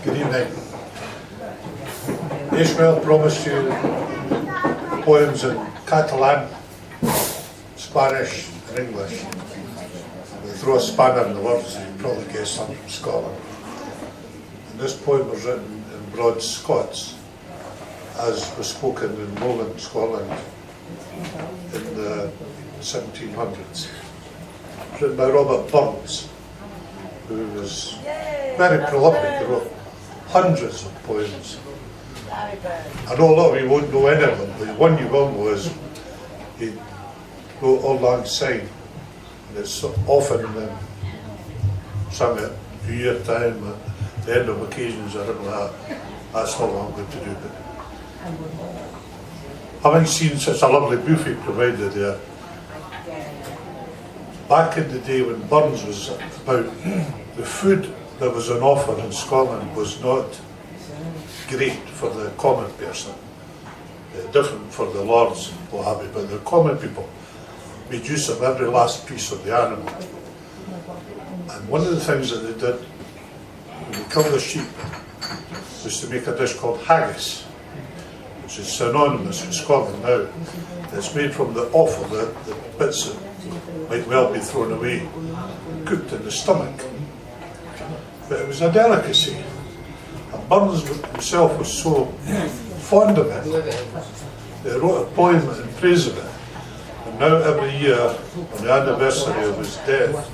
Good evening. Ishmael promised you poems in Catalan, Spanish and English. They throw a spanner in the words, you probably guess some from Scotland. And this poem was written in broad Scots, as was spoken in Lowland Scotland in the 1700s. Written by Robert Burns, who was very prolific. He wrote hundreds of poems. I know a lot of you won't know any of them, but one you will know is he wrote Auld Lang Syne, and it's often sung at New Year time, at the end of occasions or anything like that. That's not what I'm going to do. But having seen such a lovely buffet provided there, back in the day when Burns was about, the food that was on offer in Scotland was not great for the common person, different for the lords and what have you, but the common people made use of every last piece of the animal. And one of the things that they did when they killed a sheep was to make a dish called haggis, which is synonymous in Scotland now. It's made from the offal, the bits that might well be thrown away, cooked in the stomach. But it was a delicacy. And Burns himself was so fond of it, he wrote a poem in praise of it. And now every year, on the anniversary of his death,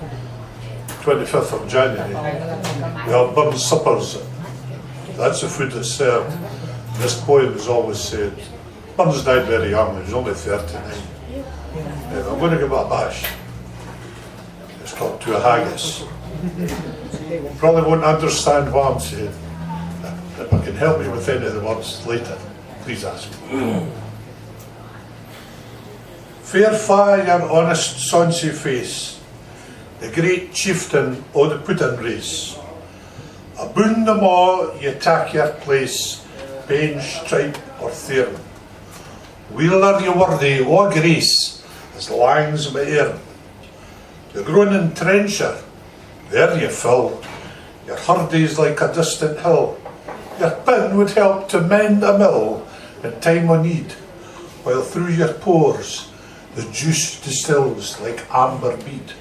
25th of January, we have Burns suppers. That's the food that's served. This poem is always said. Burns died very young, he was only 39. I'm going to give it a bash. It's called To a Haggis. You probably won't understand what I'm saying. If I can help you with any of the words later, please ask me. Fair fa your honest sonsy face, the great chieftain o' the puddin' race. Aboon them all ye tak your place, page, stripe or thirn. Weel are ye worthy o' grace, as lang's my earn. The groaning trencher, there ye fill, your hurdies like a distant hill. Your pin would help to mend a mill in time o' need, while through your pores the juice distills like amber mead.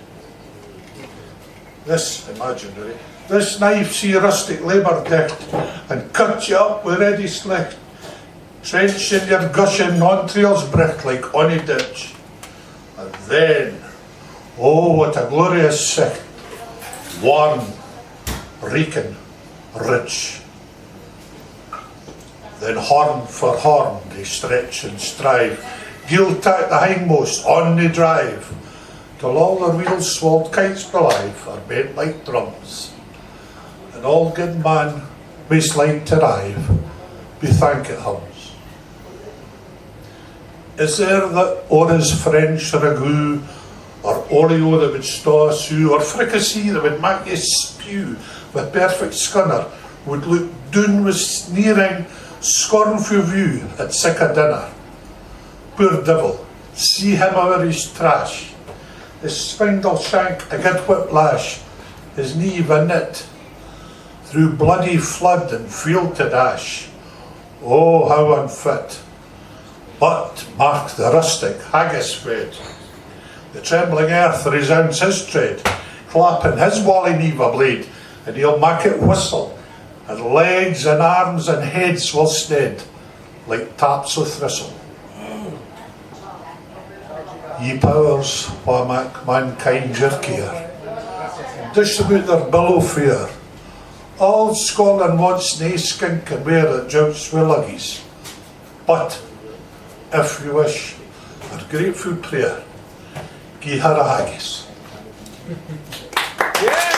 This, imaginary, this knife see rustic labour decked, and cut you up with ready slick, trenching your gushing Montreal's brick like ony ditch. And then, oh what a glorious sight, warm, reeking, rich. Then horn for horn they stretch and strive, gilt at the hindmost on they drive, till all their wheels swalled kites alive are bent like drums. And all good man baseline to rive, be thank it hums. Is there that or is French ragout, or olio that would staw a sou, or fricassee that would make you spew with perfect scunner, would look doon with sneering, scornful view at sick a dinner? Poor devil, see him over his trash, his spindle shank a good whiplash, his knee a knit, through bloody flood and field to dash. Oh, how unfit! But mark the rustic haggis fed, the trembling earth resounds his tread, clapping his wally knee a blade, and he'll mak it whistle, and legs and arms and heads will sned like taps o' thistle. Ye powers wha mak mankind your care, distribute their billow fear. All Scotland wants nae skink and wear that jouts wi' luggies. But, if you wish, our grateful prayer, gie her a haggis. Yeah.